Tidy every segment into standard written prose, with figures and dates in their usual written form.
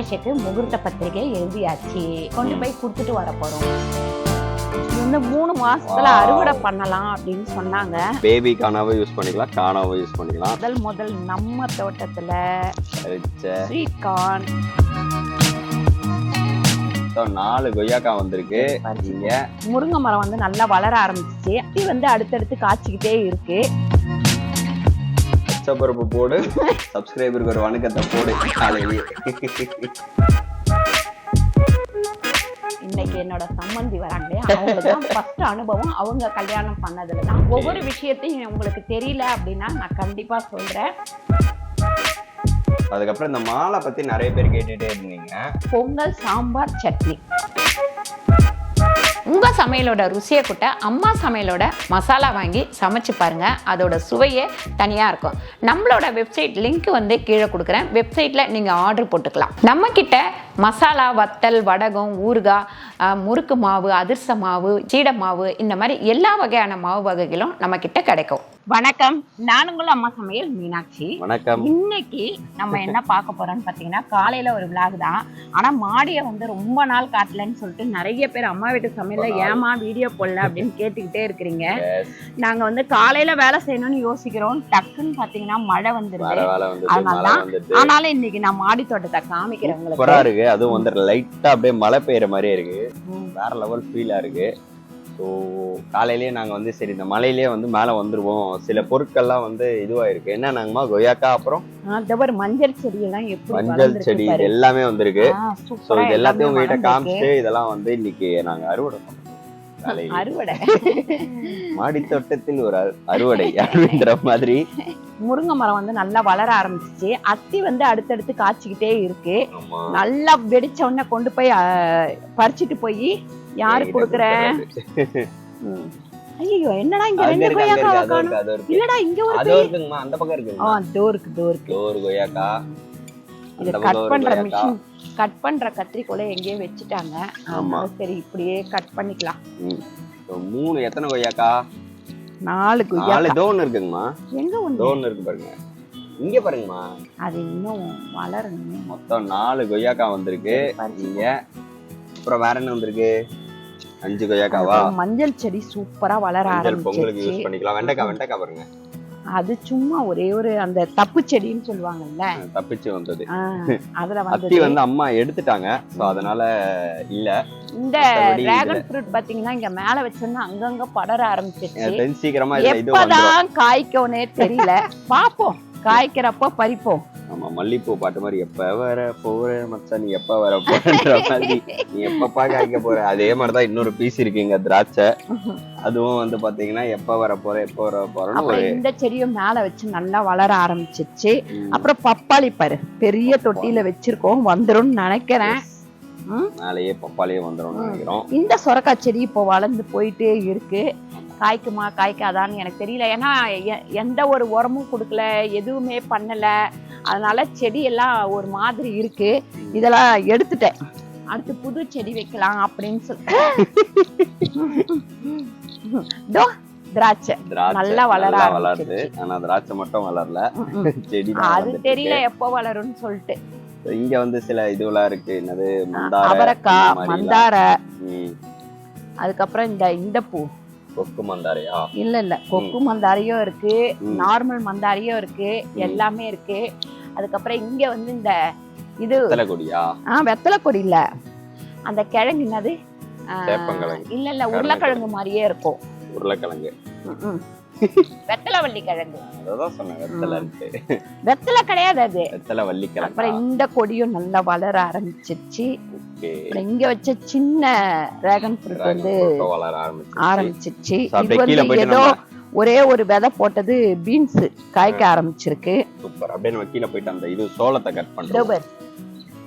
சுரேஷுக்கு முகூர்த்த பத்திரிகை எழுதியாச்சு. கொண்டு போய் கொடுத்துட்டு வர போறோம். இது வந்து 3 மாசத்துல அறுவடை பண்ணலாம் அப்படின்னு சொன்னாங்க. பேபி கானாவை யூஸ் பண்ணிக்கலாம், கானாவை யூஸ் பண்ணிக்கலாம். முதல் நம்ம தோட்டத்துல ஸ்வீட் கார்ன் 4 கொய்யாக்காய் வந்திருக்கு. முருங்கை மரம் வந்து நல்லா வளர ஆரம்பிச்சிச்சு. அப்படி வந்து அடுத்தடுத்து காய்ச்சிக்கிட்டே இருக்கு. பருப்பு போடு, சப்ஸ்கிரைபருக்கு ஒரு வணக்கத்தை போடு. இன்னைக்கு என்னோட சம்மந்தி வராங்களே, அவங்களுக்கு ஃபர்ஸ்ட் அனுபவம். அவங்க கல்யாணம் பண்ணதுலதான். ஒவ்வொரு விஷயத்தையும் உங்களுக்கு தெரியல அப்படின்னா நான் கண்டிப்பா சொல்றேன். அதுக்கப்புறம் இந்த மாலை பத்தி நிறைய பேர் கேட்டுட்டே இருந்தீங்க. பொங்கல், சாம்பார், சட்னி. உங்க சமையலோட ருசியை கூட்ட அம்மா சமையலோட மசாலா வாங்கி சமைச்சு பாருங்க. அதோட சுவையே தனியா இருக்கும். நம்மளோட வெப்சைட் லிங்க் வந்து கீழே கொடுக்குறேன். வெப்சைட்ல நீங்க ஆர்டர் போட்டுக்கலாம். நம்ம கிட்ட மசாலா, வத்தல், வடகம், ஊறுகாய், முறுக்கு மாவு, அதிர்ச மாவு, சீடை மாவு, இந்த மாதிரி எல்லா வகையான மாவு வகைகளும் நம்ம கிட்ட கிடைக்கும். வணக்கம், நான் உங்கள் அம்மா சமையல் மீனாட்சி. வணக்கம். இன்னைக்கு நம்ம என்ன பார்க்க போறோம்னு பாத்தீங்கன்னா, காலையில ஒரு விளாக் தான். ஆனா மாடியை வந்து ரொம்ப நாள் காட்டலன்னு சொல்லிட்டு நிறைய பேர் அம்மா வீட்டு சமையல்ல ஏமா வீடியோ போடல அப்படின்னு கேட்டுக்கிட்டே இருக்கிறீங்க. நாங்க வந்து காலையில வேலை செய்யணும்னு யோசிக்கிறோம். டக்குன்னு பாத்தீங்கன்னா மழை வந்துருது. அதனாலதான். ஆனாலும் இன்னைக்கு நான் மாடி தோட்டத்தை காமிக்கிறேன் உங்களுக்கு. அதுவும் வந்து லைட்டா அப்படியே மழை பெய்யற மாதிரியே இருக்கு. வேற லெவல் ஃபீலா இருக்கு. ஸோ காலையிலேயே நாங்கள் வந்து சரி இந்த மலையிலேயே வந்து மேலே வந்துருவோம். சில பொருட்கள்லாம் வந்து இதுவாயிருக்கு. என்னன்னாங்கம்மா, கொய்யாக்கா, அப்புறம் மஞ்சள் செடியெல்லாம், மஞ்சள் செடி எல்லாமே வந்திருக்கு. ஸோ இது எல்லாத்தையும் உங்ககிட்ட காமிச்சு இதெல்லாம் வந்து இன்னைக்கு நாங்கள் அறுவடை பண்ணோம். அறுவடை மாடி தோட்டத்தில் ஒரு அறுவடை அப்படின்ற மாதிரி. முருங்கை மரம் வந்து நல்லா வளர ஆரம்பிச்சிச்சு. அத்தி வந்து அடுத்தடுத்து காய்ச்சிக்கிட்டே இருக்கு. நல்லா வெடிச்ச உடனே கொண்டு போய் பறிச்சுட்டு போய் யாரு குடுக்குறேன்? ஐயோ, என்னடா இங்க 2 கொய்யாக்காய் காணோம். இல்லடா, இங்க ஒரு இருக்குங்கம்மா, அந்த பக்கம் இருக்கு. டோர் கொய்யாக்கா. இது கட் பண்ற மிஷின், கட் பண்ற கத்திரிக்கோலை எங்கேயோ வச்சுட்டாங்க. சரி, இப்படியே கட் பண்ணிக்கலாம். 3 எத்தனை கொய்யாக்கா? 4 கொய்யாக்கா. டோன் இருக்குங்கம்மா. எங்க ஒண்ணு டோன் இருக்கு பாருங்க. இங்க பாருங்கம்மா, அது இன்னும் வளரணும். மொத்தம் 4 கொய்யாக்கா வந்திருக்கு. நீங்க அப்புறம் வேற என்ன வந்திருக்கு? 5 கொய்யாக்காவா? மஞ்சள் செடி சூப்பரா வளர ஆரம்பிச்சிருச்சு. பொங்கலுக்கு யூஸ் பண்ணிக்கலாம். வெண்டைக்காய் பாருங்க. அது சும்மா ஒரே ஒரு அந்த தப்பு செடின்னு சொல்லுவாங்கல்ல, தப்பிச்சு வந்தது. அதுல வந்து அம்மா எடுத்துட்டாங்க. சோ அதனால இல்ல. இந்த டிராகன் ஃப்ரூட் பாத்தீங்கன்னா இங்க மேல வச்சோம்னா அங்கங்க படர ஆரம்பிச்சிருச்சு. சீக்கிரமா எப்பதான் காய்க்கோனே தெரியல. பாப்போம், காய்க்கிறப்ப பறிப்போம். ஆமா, மல்லிப்பூ பாட்டு மாதிரி எப்ப வர போற மச்சான், நீ எப்ப வர போறன்ற மாதிரி. நீ எப்பப்பா காய்க்க போற. அதே மாதிரிதான் இன்னொரு பீஸ் இருக்குங்க, திராட்சை. அதுவும் வந்து பாத்தீங்கன்னா எப்ப வர போறோம்னு இந்த செடியும் மேல வச்சு நல்லா வளர ஆரம்பிச்சிருச்சு. அப்புறம் பப்பாளி பாரு, பெரிய தொட்டியில வச்சிருக்கோம், வந்துரும் நினைக்கிறேன். மேலேயே பப்பாளியே வந்துரும் நினைக்கிறோம். இந்த சொரக்காய் செடி இப்போ வளர்ந்து போயிட்டே இருக்கு. காய்க்குமா காய்க்காதான்னு எனக்கு தெரியல. ஏன்னா எந்த ஒரு உரமும் கொடுக்கல, எதுவுமே பண்ணல. அதனால செடி எல்லாம் ஒரு மாதிரி இருக்கு. இதெல்லாம் எடுத்துட்டேன். அடுத்து புது செடி வைக்கலாம் அப்படின்னு சொல்லி. திராட்சை நல்லா வளர வளருது. ஆனா திராட்சை மட்டும் வளரல, செடி அது தெரியல எப்போ வளரும்னு சொல்லிட்டு. இங்க வந்து சில இதுவெல்லாம் இருக்கு. என்னது, அவரைக்காய், மந்தார, அதுக்கப்புறம் இந்த பூ கொக்கு மந்தாரையா? இல்ல, கொக்கு மந்தாரையும் இருக்கு, நார்மல் மந்தாரையும் இருக்கு, எல்லாமே இருக்கு. அதுக்கப்புறம் இங்க வந்து இந்த இது வெத்தலை கொடியா? வெத்தலை கொடி இல்ல, அந்த கிழங்கு என்னது, இல்ல உருளைக்கிழங்கு மாதிரியே இருக்கும். உருளைக்கிழங்கு, வெத்தலை வள்ளி கிழங்கு. அதான் சொன்னேன், வெத்தலை கிடையாது, அது வெத்தலை வள்ளி கிழங்கு. அப்புறம் இந்த கொடியும் நல்லா வளர ஆரம்பிச்சிருச்சு. இங்க வச்ச சின்ன டிராகன் ஃப்ரூட் வந்து வளர ஆரம்பிச்சிருச்சு. இது வந்து ஏதோ ஒரே ஒரு விதை போட்டது பீன்ஸ் காய்க்க ஆரம்பிச்சிருக்கு. சூப்பர். அப்படியே நம்ம கீழே போயிட்டு அந்த இது சோளத்தை கட் பண்றோம்.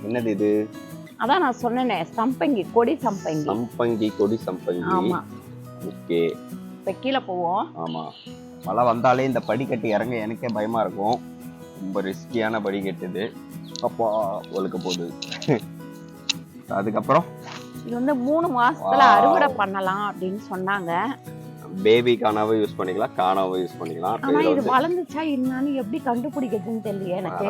என்னது இது? அதான் நான் சொன்னேனே, சம்பங்கி கொடி, சம்பங்கி கொடி, சம்பங்கி. ஆமா, ஓகே. இப்ப கீழே போவோம். ஆமா, மழை வந்தாலே இந்த படிக்கட்டு இறங்க எனக்கே பயமா இருக்கும். ரொம்ப ரிஸ்கியான படிக்கட்டு இது. அப்பா ஒழுக்க போகுது. அதுக்கப்புறம் இது வந்து 3 மாசத்துல அறுவடை பண்ணலாம் அப்படின்னு சொன்னாங்க. பேபிக்கானாவும் யூஸ் பண்ணிக்கலாம், கானாவும் யூஸ் பண்ணிக்கலாம். ஆனா இது வளர்ந்துச்சா என்னன்னு எப்படி கண்டுபிடிக்கிறதுன்னு தெரியல எனக்கு.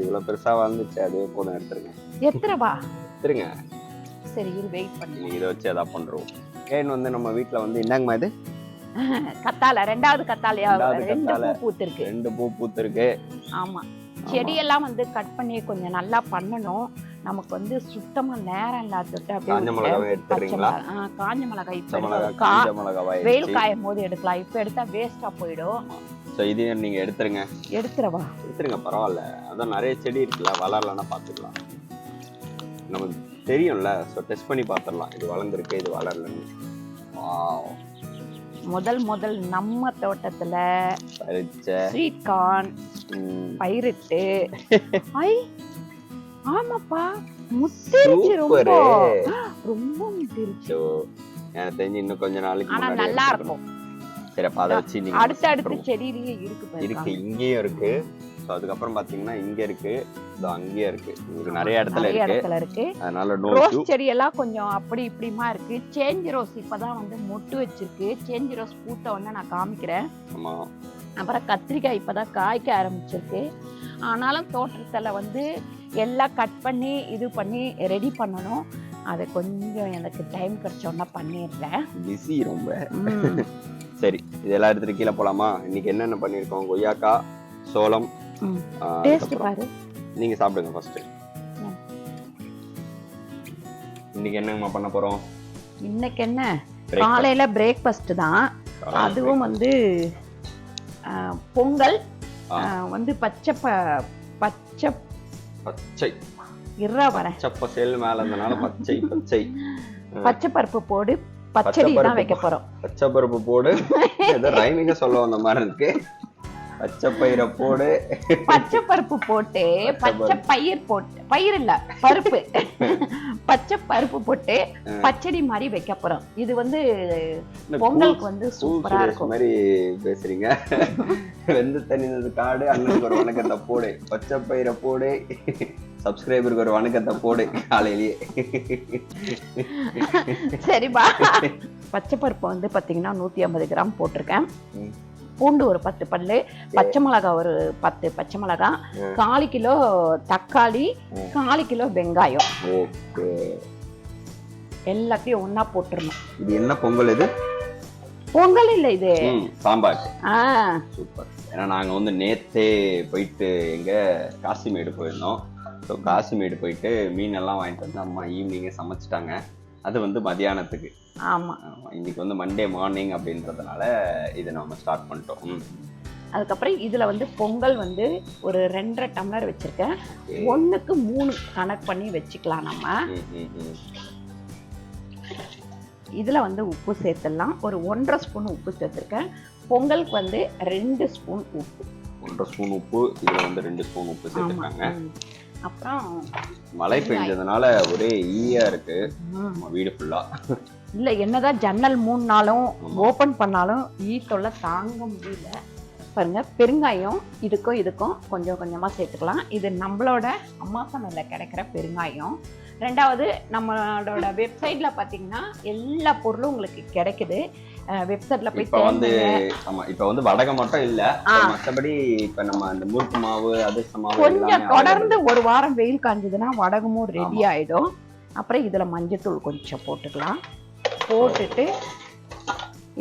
இவ்வளவு பெருசா வளர்ந்துச்சு, அதுவே போதும். எடுத்துருங்க. எத்தனைவா? எடுத்துருங்க. சரி, இது வெயிட் பண்ணி இதை வச்சு எதாவது பண்றோம். ஏன் வந்து நம்ம வீட்டுல வந்து இந்தாங்கம்மா இது கத்தால, ரெண்டாவது கத்தாலையா? ரெண்டு பூ பூத்திருக்கு. 2 பூ பூத்திருக்கு. ஆமா, செடியெல்லாம் வந்து கட் பண்ணி கொஞ்சம் நல்லா பண்ணணும். நமக்கு வந்து சுத்தமா நேரம் இல்லாதது. காஞ்ச மிளகாய் எடுத்துறீங்களா? காஞ்ச மிளகாய் இப்ப வெயில் காயும் போது எடுக்கலாம். இப்ப எடுத்தா வேஸ்டா போயிடும். இது நீங்க எடுத்துருங்க. எடுத்துறவா? எடுத்துருங்க, பரவாயில்ல. அதான் நிறைய செடி இருக்குல்ல, வளரலன்னா பாத்துக்கலாம். நமக்கு தெரியும்ல, ஸோ டெஸ்ட் பண்ணி பார்த்துடலாம். இது வளர்ந்துருக்கு, இது வளரலன்னு. முதல் நம்ம தோட்டத்துல ஸ்வீட் கார்ன் பயிரிட்டு. ஆமாப்பா, முத்திருச்சு. ரொம்ப முத்திருச்சு. எனக்கு தெரிஞ்சு இன்னும் கொஞ்ச நாளைக்கு ஆனா நல்லா இருக்கும். சரி, அப்ப அதை வச்சு நீங்க அடுத்த செடியிலேயே இருக்கு. இங்கேயும் இருக்கு. அதுக்கப்புறம் பாத்தீங்கன்னா இங்க இருக்கு, அங்கேயும் இருக்கு. உங்களுக்கு நிறைய இடத்துல இருக்கு. அதனால ரோஸ் செடி எல்லாம் கொஞ்சம் அப்படி இப்படிமா இருக்கு. சேஞ்ச் ரோஸ் இப்பதான் வந்து மொட்டு வச்சிருக்கு. சேஞ்ச் ரோஸ் பூத்த உடனே நான் காமிக்கிறேன். அப்புறம் கத்திரிக்காய் இப்பதான் காய்க்க ஆரம்பிச்சிருக்கு. ஆனாலும் தோட்டத்துல வந்து எல்லாம் கட் பண்ணி இது பண்ணி ரெடி பண்ணணும். அது கொஞ்சம் எனக்கு டைம் கிடைச்சோன்னா பண்ணிடுறேன். பிஸி ரொம்ப. சரி, இதெல்லாம் எடுத்துட்டு கீழே போலாமா? இன்னைக்கு என்னென்ன பண்ணிருக்கோம்? கொய்யாக்காய், சோளம். டேஸ்ட் பாரு, நீங்க சாப்பிடுங்க ஃபர்ஸ்ட். இன்னைக்கு என்னமா பண்ண போறோம்? இன்னைக்கு என்ன, காலையில பிரேக்ஃபாஸ்ட் தான். அதுவும் வந்து பொங்கல் வந்து பச்சை இருறா வரேன். பச்சை மேல இருந்தனால பச்சை பருப்பு போடு பச்சடி தான் வைக்க போறோம். பச்சை பருப்பு போடு, ஏதோ ரைமிங்க சொல்ல வந்த மாதிரி இருக்கு. பச்சை பயிரை போடு, பச்சை பருப்பு போட்டு, பச்சை பயிர் போட்டு, பயிர் இல்ல பருப்பு, பச்சை பருப்பு போட்டு பச்சடி மாதிரி வைக்க போறோம். இது வந்து பொங்கலுக்கு வந்து சூப்பரா இருக்கும். மாதிரி பேசுறீங்க. வெந்து தனிந்தது காடு, அண்ணனுக்கு ஒரு வணக்கத்தை போடு, பச்சை பயிரை போடு, சப்ஸ்கிரைபருக்கு ஒரு வணக்கத்தை போடு காலையிலேயே. சரிப்பா. பச்சை பருப்பு வந்து பாத்தீங்கன்னா 150 கிராம் போட்டிருக்கேன். பூண்டு ஒரு 10 பல்லு, பச்சை மிளகாய் ஒரு 10 பச்சை மிளகாய், 1/4 கிலோ தக்காளி, 1/4 கிலோ வெங்காயம். எல்லாத்தையும் ஒன்னா போட்டுருணும். இது என்ன பொங்கல்? இது பொங்கல் இல்ல, இது சாம்பார். சூப்பர். ஏன்னா நாங்க வந்து நேத்தே போயிட்டு எங்க காசிமேடு போயிருந்தோம். ஸோ காசிமேடு போயிட்டு மீன் எல்லாம் வாங்கிட்டு வந்து அம்மா ஈவினிங்கே சமைச்சிட்டாங்க. அது வந்து மதியானத்துக்கு. ஆமா, இன்னைக்கு வந்து மண்டே மார்னிங் அப்படின்றதுனால இதை நம்ம ஸ்டார்ட் பண்ணிட்டோம். அதுக்கப்புறம் இதுல வந்து பொங்கல் வந்து ஒரு 2.5 டம்ளர் வச்சிருக்கேன். 1க்கு 3 கணக்கு பண்ணி வச்சுக்கலாம் நம்ம. இதுல வந்து உப்பு சேர்த்துடலாம். ஒரு 1.5 ஸ்பூன் உப்பு சேர்த்துருக்கேன். பொங்கலுக்கு வந்து 2 ஸ்பூன் உப்பு. 1.5 ஸ்பூன் உப்பு. இதுல வந்து 2 ஸ்பூன் உப்பு சேர்த்துருக்காங்க. அப்புறம் மழை பெஞ்சதுனால ஒரே ஈயா இருக்கு வீடு ஃபுல்லா. இல்ல, என்னதான் ஜன்னல் 3 நாளும் ஓபன் பண்ணாலும் ஈ தொல்லை தாங்க முடியல. பாருங்க, பெருங்காயம் இதுக்கும் கொஞ்சம் கொஞ்சமா சேர்த்துக்கலாம். இது நம்மளோட அம்மா சமையல்ல கிடைக்கிற பெருங்காயம். 2வது, நம்மளோட வெப்சைட்ல பாத்தீங்கன்னா எல்லா பொருளும் உங்களுக்கு கிடைக்குது. வெப்சைட்ல போய் இப்ப வந்து வடகம் மட்டும் இல்ல, மற்றபடி இப்ப நம்ம அந்த முறுக்கு மாவு, அதிர்ஷ்ட மாவு கொஞ்சம் தொடர்ந்து ஒரு வாரம் வெயில் காஞ்சதுன்னா வடகமும் ரெடி ஆயிடும். அப்புறம் இதுல மஞ்சத்தூள் கொஞ்சம் போட்டுக்கலாம். போட்டுட்டு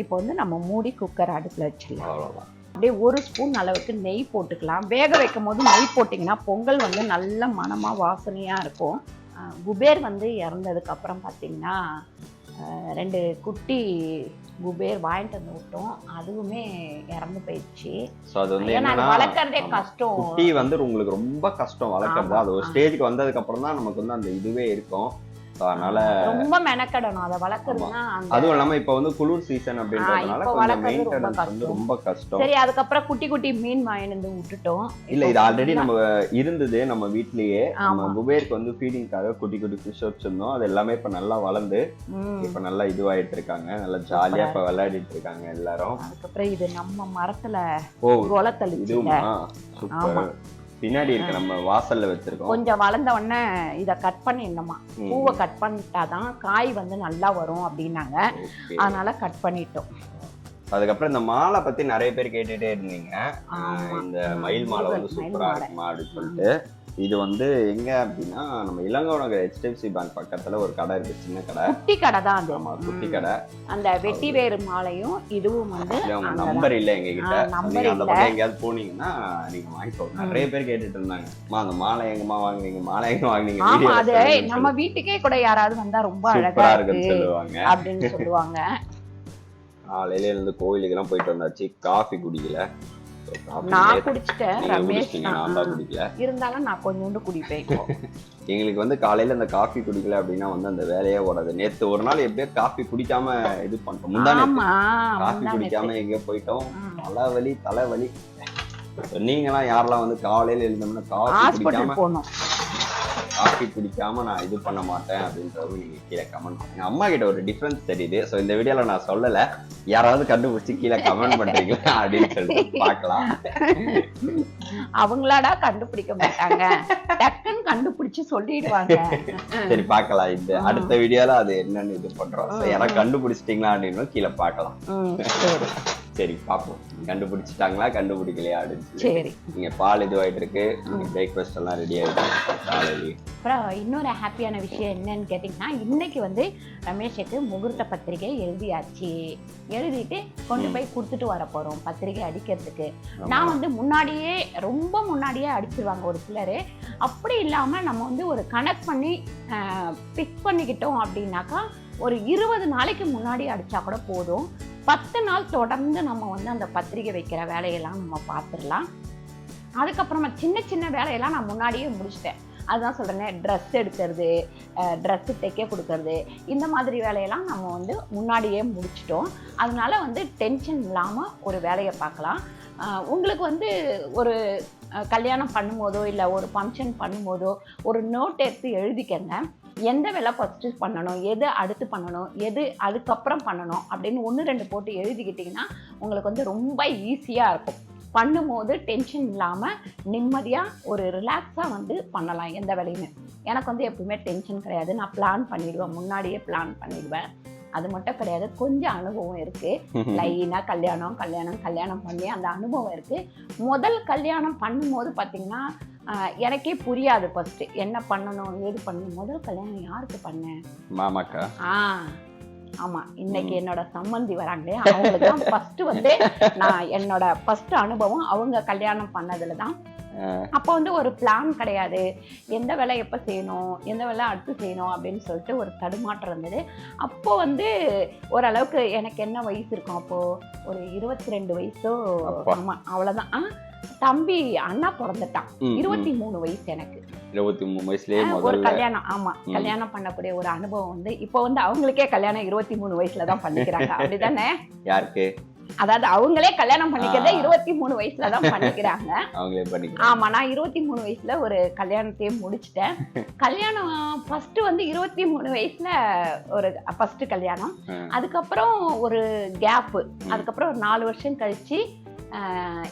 இப்போ வந்து நம்ம மூடி குக்கர் அடுப்புல வச்சிடலாம். அப்படியே 1 ஸ்பூன் அளவுக்கு நெய் போட்டுக்கலாம். வேக வைக்கும் போது நெய் போட்டிங்கன்னா பொங்கல் வந்து நல்ல மனமா வாசனையா இருக்கும். குபேர் வந்து இறந்ததுக்கு அப்புறம் பார்த்தீங்கன்னா 2 குட்டி குபேர் வாங்கிட்டு வந்து விட்டோம். அதுவுமே இறந்து போயிடுச்சு. வளர்க்கறதே கஷ்டம். குட்டி வந்து உங்களுக்கு ரொம்ப கஷ்டம் வளர்க்கறது. அது ஒரு ஸ்டேஜுக்கு வந்ததுக்கு அப்புறம் தான் நமக்கு வந்து அந்த இதுவே இருக்கும். அதனால ரொம்ப மெனக்கடணும் அதை வளர்க்கறதுனா. அதுவும் இல்லாம இப்ப வந்து குளிர் சீசன் அப்படின்றதுனால கொஞ்சம் மெயின்டெனன்ஸ் வந்து ரொம்ப கஷ்டம். சரி, அதுக்கப்புறம் குட்டி குட்டி மீன் வாங்கிட்டு விட்டுட்டோம். இல்ல, இது ஆல்ரெடி நம்ம இருந்தது நம்ம வீட்லயே. நம்ம குபேருக்கு வந்து ஃபீடிங்காக குட்டி குட்டி ஃபிஷ் வச்சிருந்தோம். அது எல்லாமே இப்ப நல்லா வளர்ந்து இப்ப நல்லா இதுவாயிட்டு இருக்காங்க. நல்லா ஜாலியா இப்ப விளையாடிட்டு இருக்காங்க எல்லாரும். அதுக்கப்புறம் இது நம்ம மரத்துல கொலத்தளிச்சு. சூப்பர். பின்னாடி இருக்கு, நம்ம வாசல்ல வச்சிருக்கோம். கொஞ்சம் வளர்ந்த உடனே இத கட் பண்ணிடணுமா. பூவை கட் பண்ணிட்டாதான் காய் வந்து நல்லா வரும் அப்படின்னாங்க. அதனால கட் பண்ணிட்டோம். அதுக்கப்புறம் இந்த மாலை பத்தி நிறைய பேர் கேட்டுட்டே இருந்தீங்க. இந்த மயில் மாலை வந்து சூப்பரா இருக்குமா அப்படின்னு சொல்லிட்டு. இது வந்து எங்க அப்படின்னா நம்ம இளங்கோ நகர் HDFC பேங்க் பக்கத்துல ஒரு கடை இருக்கு, சின்ன கடை, குட்டி கடை தான் அது. ஆமா, குட்டி கடை. அந்த வெட்டி வேறு மாலையும் இதுவும் வந்து நம்பர் இல்ல எங்க கிட்ட. நீங்க அந்த பக்கம் எங்கயாவது போனீங்கன்னா நீங்க வாங்கிக்கோங்க. நிறைய பேர் கேட்டுட்டு இருந்தாங்க, அந்த மாலை எங்கம்மா வாங்குனீங்க, மாலை எங்க வாங்குனீங்க. ஆமா, அது நம்ம வீட்டுக்கே கூட யாராவது வந்தா ரொம்ப அழகா இருக்குன்னு சொல்லுவாங்க அப்படின்னு சொல்லுவாங்க. காலையில இருந்து கோயிலுக்கு எல்லாம் போயிட்டு வந்தாச்சு, காஃபி குடிக்கல. நான் குடிச்சிட்டேன், ரமேஷ் இருந்தாலும் நான் கொஞ்சோண்டு குடிப்பேன். எங்களுக்கு வந்து காலையில அந்த காஃபி குடிக்கல அப்படின்னா வந்து அந்த வேலையே ஓடாது. நேத்து ஒரு நாள் எப்படியோ காஃபி குடிக்காம இது பண்ணிட்டோம், முந்தானே காஃபி குடிக்காம எங்கேயோ போயிட்டோம், தலைவலி. நீங்களாம் யாரெல்லாம் வந்து காலையில எழுந்தோம்னா காஃபி குடிக்காம நான் இது பண்ண மாட்டேன் அப்படின்றது நீங்க கீழே கமெண்ட் பண்ணுங்க. அம்மா கிட்ட ஒரு டிஃபரன்ஸ் தெரியுது. ஸோ இந்த வீடியோல நான் சொல்லல, யாராவது கண்டுபிடிச்சு கீழே கமெண்ட் பண்றீங்களா அப்படின்னு சொல்லிட்டு பார்க்கலாம். அவங்களாடா கண்டுபிடிக்க மாட்டாங்க, டக்குன்னு கண்டுபிடிச்சு சொல்லிடுவாங்க. சரி பார்க்கலாம், இந்த அடுத்த வீடியோல அது என்னன்னு இது பண்றோம். யாராவது கண்டுபிடிச்சிட்டீங்களா அப்படின்னு கீழே பார்க்கலாம். சரி பார்ப்போம், கண்டுபிடிச்சிட்டாங்களா கண்டுபிடிக்கலையா அப்படின்னு. சரி, நீங்க பால் இதுவாயிட்டு இருக்கு, பிரேக்ஃபாஸ்ட் எல்லாம் ரெடி ஆயிடுச்சு காலையில. அப்புறம் இன்னொரு ஹாப்பியான விஷயம் என்னன்னு கேட்டிங்கன்னா, இன்னைக்கு வந்து ரமேஷுக்கு முகூர்த்த பத்திரிகை எழுதியாச்சு. எழுதிட்டு கொண்டு போய் கொடுத்துட்டு வர போகிறோம் பத்திரிகை அடிக்கிறதுக்கு. நான் வந்து முன்னாடியே ரொம்ப முன்னாடியே அடிச்சிருவாங்க ஒரு சிலர். அப்படி இல்லாமல் நம்ம வந்து ஒரு கனெக்ட் பண்ணி பிக் பண்ணிக்கிட்டோம் அப்படின்னாக்கா ஒரு 20 நாளைக்கு முன்னாடி அடித்தா கூட போதும். 10 நாள் தொடர்ந்து நம்ம வந்து அந்த பத்திரிகை வைக்கிற வேலையெல்லாம் நம்ம பார்த்துடலாம். அதுக்கப்புறமா சின்ன சின்ன வேலையெல்லாம் நான் முன்னாடியே முடிச்சிட்டேன். அதுதான் சொல்கிறேன், ட்ரெஸ் எடுக்கிறது, ட்ரெஸ்ஸு தைக்க கொடுக்கறது, இந்த மாதிரி வேலையெல்லாம் நம்ம வந்து முன்னாடியே முடிச்சிட்டோம். அதனால வந்து டென்ஷன் இல்லாமல் ஒரு வேலையை பார்க்கலாம். உங்களுக்கு வந்து ஒரு கல்யாணம் பண்ணும்போதோ இல்லை ஒரு ஃபங்க்ஷன் பண்ணும்போதோ ஒரு நோட் எடுத்து எழுதிக்கங்க. எந்த வேலை ஃபஸ்ட்டு பண்ணணும், எது அடுத்து பண்ணணும், எது அதுக்கப்புறம் பண்ணணும் அப்படின்னு 1-2 போட்டு எழுதிக்கிட்டிங்கன்னா உங்களுக்கு வந்து ரொம்ப ஈஸியாக இருக்கும். பண்ணும்போது டென்ஷன் இல்லாமல் நிம்மதியாக ஒரு ரிலாக்ஸாக வந்து பண்ணலாம் எந்த வேலையுமே. எனக்கு வந்து எப்பவுமே டென்ஷன் கிடையாது, நான் பிளான் பண்ணிடுவேன், முன்னாடியே பிளான் பண்ணிடுவேன். அது மட்டும் கிடையாது, கொஞ்சம் அனுபவம் இருக்குது. லைனாக கல்யாணம் பண்ணி அந்த அனுபவம் இருக்குது. முதல் கல்யாணம் பண்ணும்போது பார்த்திங்கன்னா எனக்கே புரியாது ஃபஸ்ட்டு என்ன பண்ணணும் ஏது பண்ணணும். முதல் கல்யாணம் யாருக்கு பண்ணேன்? மாமாக்கா. ஆமாம், இன்னைக்கு என்னோட சம்மந்தி வராங்களே, அவங்களுக்கு தான் ஃபஸ்ட்டு வந்து நான் என்னோட ஃபஸ்ட்டு அனுபவம் அவங்க கல்யாணம் பண்ணதில் தான். அப்போ வந்து ஒரு பிளான் கிடையாது, எந்த வேலை எப்போ செய்யணும், எந்த வேலை அடுத்து செய்யணும் அப்படின்னு சொல்லிட்டு ஒரு தடுமாற்றம் இருந்தது. அப்போது வந்து ஓரளவுக்கு எனக்கு என்ன வயசு இருக்கும், அப்போது ஒரு 22 வயசோ, ஆமாம் அவ்வளோதான். தம்பி அண்ணா பிறந்துட்டான், 23 வயசு எனக்கு. 23 வயசுலயே ஒரு கல்யாணம். ஆமா, கல்யாணம் பண்ணக்கூடிய ஒரு அனுபவம் வந்து இப்போ வந்து அவங்களுக்கே கல்யாணம் 23 வயசுல தான் பண்ணிக்கிறாங்க, அப்படிதானே? யாருக்கு? அதாவது அவங்களே கல்யாணம் பண்ணிக்கிறத 23 வயசுல தான் பண்ணிக்கிறாங்க. ஆமா, நான் 23 வயசுல ஒரு கல்யாணத்தையே முடிச்சிட்டேன். கல்யாணம் ஃபர்ஸ்ட் வந்து 23 வயசுல ஒரு ஃபர்ஸ்ட் கல்யாணம். அதுக்கப்புறம் ஒரு கேப், அதுக்கப்புறம் ஒரு 4 வருஷம் கழிச்சு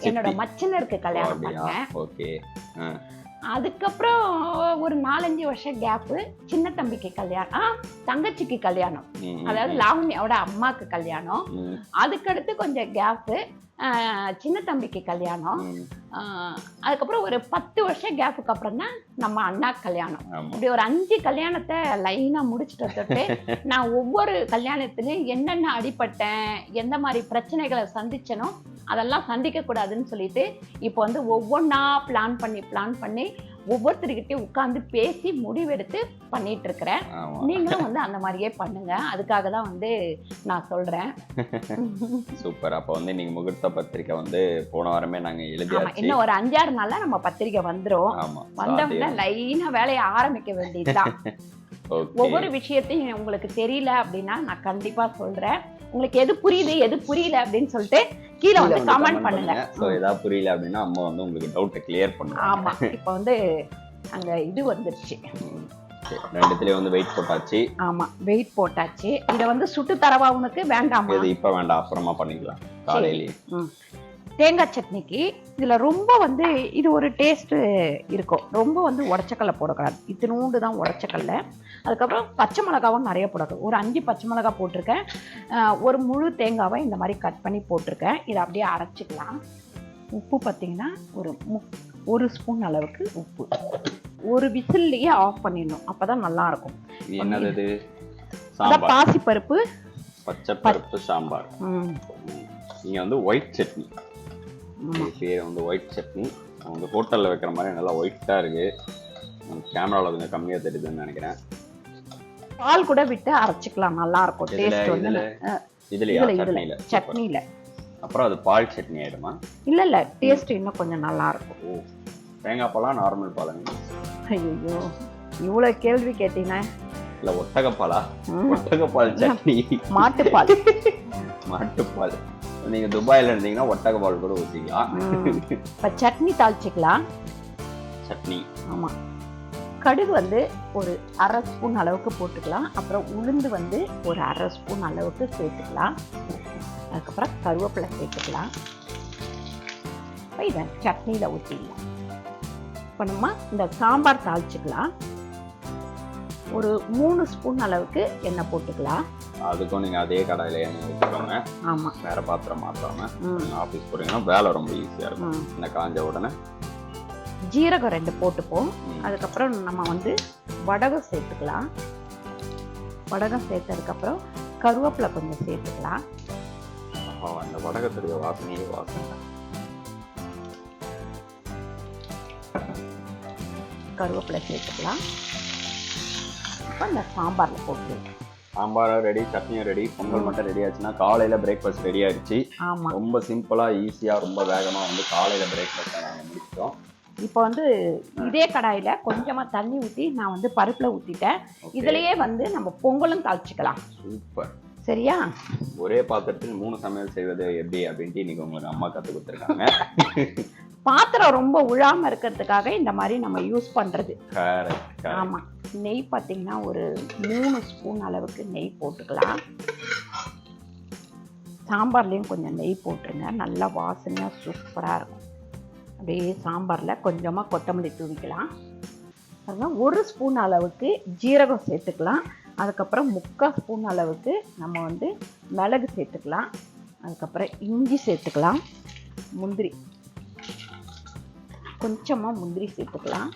என்னோட மச்சினருக்கு கல்யாணம் பண்ணேன். அதுக்கப்புறம் ஒரு 4-5 வருஷம் கேப்பு, சின்ன தம்பிக்கு கல்யாணம், தங்கச்சிக்கு கல்யாணம், அதாவது லாவண்யாவோட அம்மாவுக்கு கல்யாணம். அதுக்கடுத்து கொஞ்சம் கேப்பு, சின்ன தம்பிக்கு கல்யாணம். அதுக்கப்புறம் ஒரு 10 வருஷம் கேப்புக்கு அப்புறம் தான் நம்ம அண்ணா கல்யாணம். இப்படி ஒரு 5 கல்யாணத்தை லைனாக முடிச்சுட்டு தொட்டு நான் ஒவ்வொரு கல்யாணத்துலையும் என்னென்ன அடிபட்டேன், எந்த மாதிரி பிரச்சனைகளை சந்திச்சனோ அதெல்லாம் சந்திக்கக்கூடாதுன்னு சொல்லிட்டு இப்போ வந்து ஒவ்வொன்றா பிளான் பண்ணி ஒவ்வொருத்தருக்கிட்டையும் உட்காந்து பேசி முடிவெடுத்து பண்ணிட்டு இருக்கிறேன். நீங்களும் வந்து அந்த மாதிரியே பண்ணுங்க, அதுக்காக தான் வந்து நான் சொல்றேன். சூப்பர். அப்போ வந்து நீங்க முகூர்த்த பத்திரிக்கை வந்து போன வாரமே நாங்க எழுதியாச்சு. இன்னும் ஒரு 6 நாள்ல நம்ம பத்திரிக்கை வந்துரும். வந்தோம்னா லைனா வேலையை ஆரம்பிக்க வேண்டியதுதான். ஒவ்வொரு விஷயத்தையும் உங்களுக்கு தெரியல அப்படின்னா நான் கண்டிப்பா சொல்றேன். உங்களுக்கு எது புரியுது எது புரியல அப்படின்னு சொல்லிட்டு கீழே வந்து கமெண்ட் பண்ணுங்க. சோ ஏதாவது புரியல அப்படின்னா அம்மா வந்து உங்களுக்கு டவுட்டை கிளியர் பண்ணுவாங்க. ஆமா, இப்போ வந்து அங்க இது வந்துருச்சு, ரெண்டுத்துலயே வந்து வெயிட் போட்டாச்சு. ஆமா, வெயிட் போட்டாச்சு. இத வந்து சுட்டு தரவா உனக்கு? வேண்டாமா? இது இப்ப வேண்டாம், அப்புறமா பண்ணிக்கலாம் காலையில. தேங்காய் சட்னிக்கு இதில் ரொம்ப வந்து இது ஒரு டேஸ்ட்டு இருக்கும். ரொம்ப வந்து உடச்சக்கல்ல போடக்கூடாது, இத்தினூண்டு தான் உடச்சக்கல்ல. அதுக்கப்புறம் பச்சை மிளகாவும் நிறைய போடக்கூடாது. ஒரு 5 பச்சை மிளகா போட்டிருக்கேன். ஒரு முழு தேங்காவை இந்த மாதிரி கட் பண்ணி போட்டிருக்கேன். இதை அப்படியே அரைச்சிக்கலாம். உப்பு பார்த்திங்கன்னா ஒரு ஸ்பூன் அளவுக்கு உப்பு. ஒரு விசில்லையே ஆஃப் பண்ணிடணும், அப்போ தான் நல்லாயிருக்கும். என்னது? பாசிப்பருப்பு, பச்சைப்பருப்பு சாம்பார். நீங்கள் வந்து ஒயிட் சட்னி, பேர் வந்து ஒயிட் சட்னி. வந்து ஹோட்டலில் வைக்கிற மாதிரி நல்லா ஒயிட்டாக இருக்குது. கேமராவில் கொஞ்சம் கம்மியாக தெரியுதுன்னு நினைக்கிறேன். பால் கூட விட்டு அரைச்சிக்கலாம், நல்லா இருக்கும் டேஸ்ட் வந்து. இதுல சட்னியில் அப்புறம் அது பால் சட்னி ஆயிடுமா? இல்லை, டேஸ்ட் இன்னும் கொஞ்சம் நல்லா இருக்கும். ஓ, தேங்காய் பாலா நார்மல் பாலுங்க? ஐயோ, இவ்வளோ கேள்வி கேட்டீங்கன்னா. இல்லை, ஒட்டகப்பாலா? ஒட்டகப்பால் சட்னி. மாட்டுப்பால். மாட்டுப்பால். நீங்க துபாயில இருந்தீங்கன்னா ஒட்டகப்பால் கூட ஊற்றிக்கலாம். இப்போ சட்னி தாளிச்சிக்கலாம். சட்னி, ஆமாம். கடுகு வந்து ஒரு 1/2 ஸ்பூன் அளவுக்கு போட்டுக்கலாம். அப்புறம் உளுந்து வந்து ஒரு 1/2 ஸ்பூன் அளவுக்கு சேர்த்துக்கலாம். அதுக்கப்புறம் கருவேப்பிலை சேர்த்துக்கலாம். இப்போ இதை சட்னியில் ஊற்றிடலாம். இப்போ நம்ம இந்த சாம்பார் தாளிச்சிக்கலாம். ஒரு 3 ஸ்பூன் அளவுக்கு எண்ணெய் போட்டுக்கலாம். அதுக்கும் நீங்கள் அதே கடாயில் எண்ணெய் ஊற்றிக்கோங்க. ஆமாம், வேறு பாத்திரம் மாற்றாமல். ஆஃபீஸ் போகிறீங்கன்னா வேலை ரொம்ப ஈஸியாக இருக்கும். இந்த காஞ்ச உடனே ஜீரகம் 2 போட்டுப்போம். அதுக்கப்புறம் நம்ம வந்து வடகம் சேர்த்துக்கலாம். வடகம் சேர்த்ததுக்கப்புறம் கருவேப்பிலை கொஞ்சம் சேர்த்துக்கலாம். அந்த வடகத்துடைய வாசனையே வாசனை. கருவேப்பிலை சேர்த்துக்கலாம். இப்போ இந்த சாம்பாரில் போட்டு சாம்பாரும் ரெடி, சட்னியும் ரெடி, பொங்கல் மட்டும் ரெடி ஆச்சுன்னா காலையில் பிரேக்ஃபாஸ்ட் ரெடி ஆயிடுச்சு. ஆமாம், ரொம்ப சிம்பிளாக ஈஸியாக ரொம்ப வேகமாக வந்து காலையில் பிரேக்ஃபாஸ்ட்டை நாங்கள் முடிச்சிட்டோம். இப்போ வந்து இதே கடாயில் கொஞ்சமாக தண்ணி ஊற்றி நான் வந்து பருப்பில் ஊற்றிட்டேன். இதுலேயே வந்து நம்ம பொங்கலும் தாளிச்சிக்கலாம். சூப்பர், சரியா? ஒரே பாத்திரத்தில் 3 சமையல் செய்வது எப்படி அப்படின்ட்டு இன்னைக்கு உங்களுக்கு அம்மா கற்றுக் கொடுத்துருக்காங்க. பாத்திரம் ரொம்ப உழாமல் இருக்கிறதுக்காக இந்த மாதிரி நம்ம யூஸ் பண்ணுறது. கரெக்ட். ஆமாம். நெய் பார்த்தீங்கன்னா ஒரு 3 ஸ்பூன் அளவுக்கு நெய் போட்டுக்கலாம். சாம்பார்லேயும் கொஞ்சம் நெய் போட்டுருங்க, நல்லா வாசனையாக சூப்பராக இருக்கும். அப்படியே சாம்பாரில் கொஞ்சமாக கொத்தமல்லி தூவிக்கலாம். அதுதான் 1 ஸ்பூன் அளவுக்கு ஜீரகம் சேர்த்துக்கலாம். அதுக்கப்புறம் 3/4 ஸ்பூன் அளவுக்கு நம்ம வந்து மிளகு சேர்த்துக்கலாம். அதுக்கப்புறம் இஞ்சி சேர்த்துக்கலாம். முந்திரி, கொஞ்சமாக முந்திரி சேர்த்துக்கலாம்.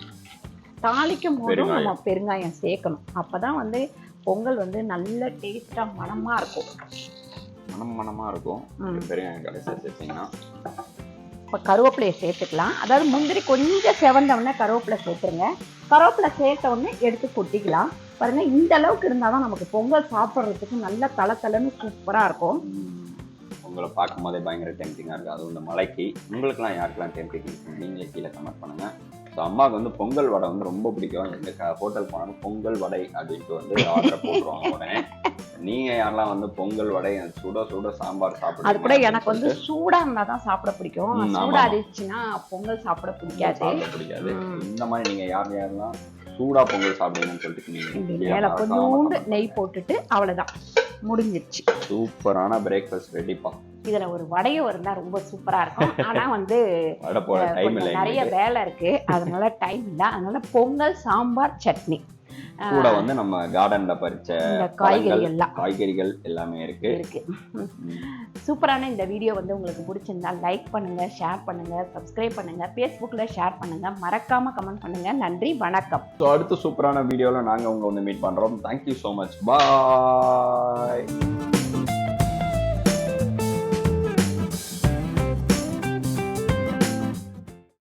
தாளிக்கும் போதும் நம்ம பெருங்காயம் சேர்க்கணும். அப்போ தான் வந்து பொங்கல் வந்து நல்ல டேஸ்ட்டாக மணமாக இருக்கும். மணமாக இருக்கும். பெருங்காயம் கடைசியாக சேர்த்திங்கன்னா. இப்போ கருவேப்பிலையை சேர்த்துக்கலாம். அதாவது முந்திரி கொஞ்சம் செவந்தவுடனே கருவேப்பிலை சேர்த்துருங்க. கருவேப்பிலை சேர்த்த உடனே எடுத்து கொட்டிக்கலாம். பாருங்க, இந்த அளவுக்கு இருந்தால் தான் நமக்கு பொங்கல் சாப்பிட்றதுக்கு நல்ல தளன்னு சூப்பராக இருக்கும். உங்களை பார்க்கும் போதே பயங்கர டெம்டிங்காக இருக்குது. அதுவும் இந்த மலைக்கு. உங்களுக்குலாம் யாருக்கெல்லாம் டெம்டிங் நீங்களே கீழே கமெண்ட் பண்ணுங்கள். ஸோ அம்மாவுக்கு வந்து பொங்கல் வடை வந்து ரொம்ப பிடிக்கும். எந்த ஹோட்டல் போனாலும் பொங்கல் வடை அப்படின்ட்டு வந்து ஆர்டர் போட்டுருவாங்க உடனே. நீங்கள் யாரெல்லாம் வந்து பொங்கல் வடை சுட சுட சாம்பார் சாப்பிடுங்க. அது கூட எனக்கு வந்து சூடாக இருந்தால் தான் சாப்பிட பிடிக்கும். சூடாக இருந்துச்சுன்னா பொங்கல் சாப்பிட பிடிக்காது. இந்த மாதிரி நீங்கள் யாரெல்லாம் சூடாக பொங்கல் சாப்பிடுங்கன்னு சொல்லிட்டு மேலே கொஞ்சோண்டு நெய் போட்டுட்டு அவ்வளோதான், முடிஞ்சிருச்சு. சூப்பரான பிரேக்ஃபாஸ்ட் ரெடிப்பா. இதில் ஒரு வடையும் இருந்தால் ரொம்ப சூப்பராக இருக்கும். ஆனால் வந்து நிறைய வேலை இருக்குது, அதனால டைம் இல்லை. அதனால பொங்கல், சாம்பார், சட்னி கூட வந்து நம்ம கார்டன்ல பறிச்ச காய்கறிகள் எல்லாமே இருக்கு. சூப்பரான இந்த வீடியோ வந்து உங்களுக்கு பிடிச்சிருந்தா லைக் பண்ணுங்க, ஷேர் பண்ணுங்க, சப்ஸ்கிரைப் பண்ணுங்க, ஃபேஸ்புக்ல ஷேர் பண்ணுங்க, மறக்காம கமெண்ட் பண்ணுங்க. நன்றி, வணக்கம். அடுத்த சூப்பரான வீடியோல நாங்க உங்களை வந்து மீட் பண்றோம். Thank you so much. பாய்.